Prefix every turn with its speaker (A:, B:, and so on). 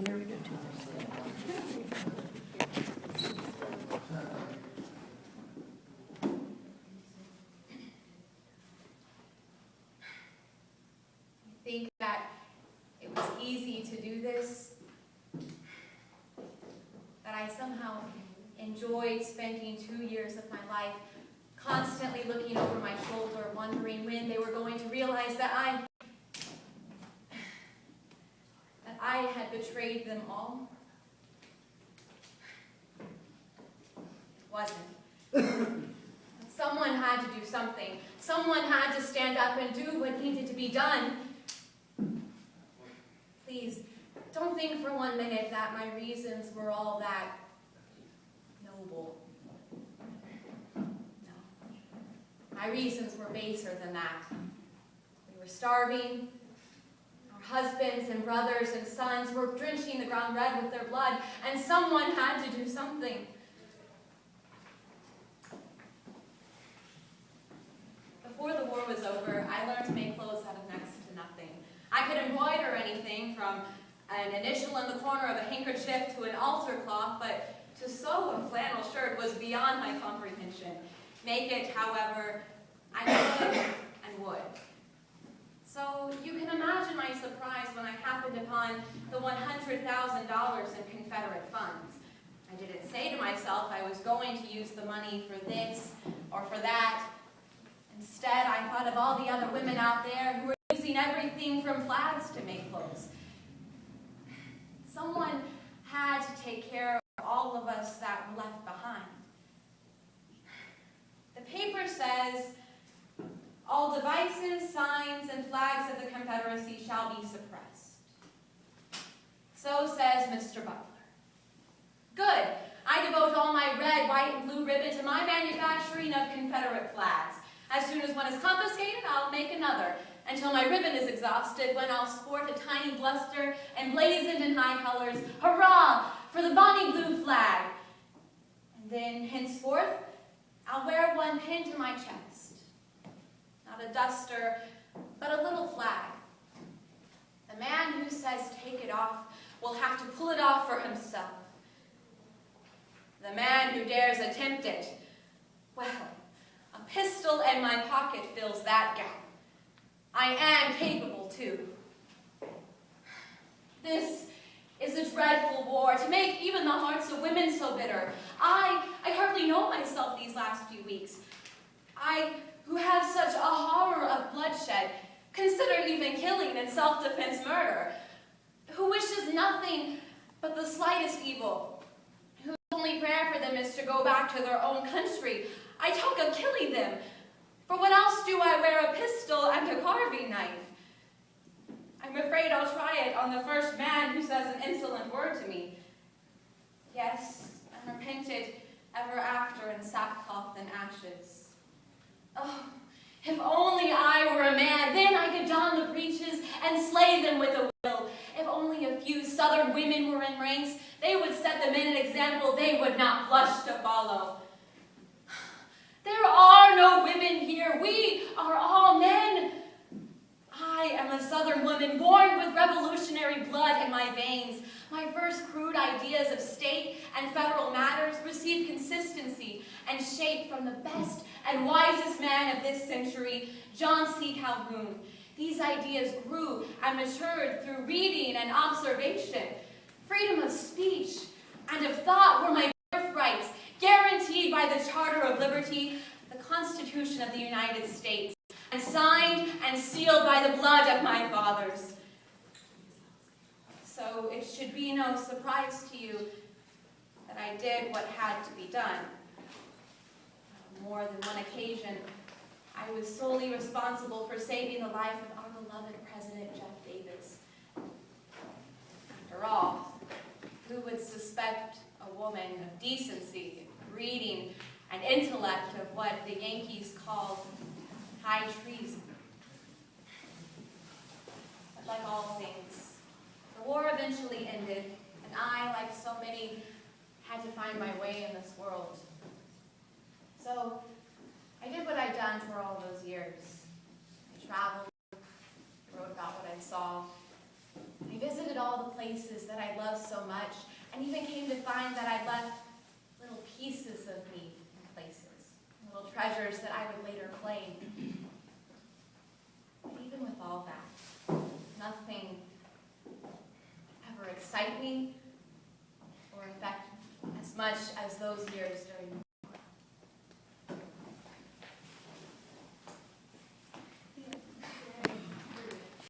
A: very good too.
B: I think that it was easy to do this, that I somehow enjoyed spending 2 years of my life constantly looking over my shoulder, wondering when they were going to realize that I had betrayed them all. It wasn't. Someone had to do something. Someone had to stand up and do what needed to be done. Please, don't think for 1 minute that my reasons were all that noble. No. My reasons were baser than that. We were starving. Our husbands and brothers and sons were drenching the ground red with their blood, and someone had to do something. Before the war was over, I learned to make clothes out of next to nothing. I could embroider anything from an initial in the corner of a handkerchief to an altar cloth, but to sew a flannel shirt was beyond my comprehension. Make it, however, I could and would. So you can imagine my surprise when I happened upon the $100,000 in Confederate funds. I didn't say to myself I was going to use the money for this or for that. Instead, I thought of all the other women out there who were using everything from flags to make clothes. Someone had to take care of all of us that were left behind. The paper says, all devices, signs, and flags of the Confederacy shall be suppressed. So says Mr. Butler. Good. I devote all my red, white, and blue ribbon to my manufacturing of Confederate flags. As soon as one is confiscated, I'll make another, until my ribbon is exhausted, when I'll sport a tiny bluster emblazoned in high colors. Hurrah for the bonny blue flag! And then, henceforth, I'll wear one pinned to my chest. Not a duster, but a little flag. The man who says take it off will have to pull it off for himself. The man who dares attempt it, well, a pistol in my pocket fills that gap. I am capable, too. This is a dreadful war, to make even the hearts of women so bitter. I hardly know myself these last few weeks. I, who have such a horror of bloodshed, consider even killing and self-defense murder, who wishes nothing but the slightest evil, whose only prayer for them is to go back to their own country. I talk of killing them. For what else do I wear a pistol and a carving knife? I'm afraid I'll try it on the first man who says an insolent word to me. Yes, and repent it ever after in sackcloth and ashes. Oh, if only I were a man, then I could don the breeches and slay them with a will. If only a few Southern women were in ranks, they would set the men an example they would not blush to follow. There are no women here. We are all men. I am a Southern woman born with revolutionary blood in my veins. My first crude ideas of state and federal matters received consistency and shape from the best and wisest man of this century, John C. Calhoun. These ideas grew and matured through reading and observation. Freedom of speech and of thought were my birthrights, guaranteed by the Charter of Liberty, the Constitution of the United States, and signed and sealed by the blood of my fathers. So it should be no surprise to you that I did what had to be done. On more than one occasion, I was solely responsible for saving the life of our beloved President Jeff Davis. After all, who would suspect a woman of decency, breeding, and intellect of what the Yankees called high treason? But like all things, the war eventually ended, and I, like so many, had to find my way in this world. So I did what I'd done for all those years. I traveled, wrote about what I saw, I visited all the places that I loved so much, and even came to find that I left little pieces of me in places, little treasures that I would later claim. But even with all that, nothing ever excite me or affect me as much as those years during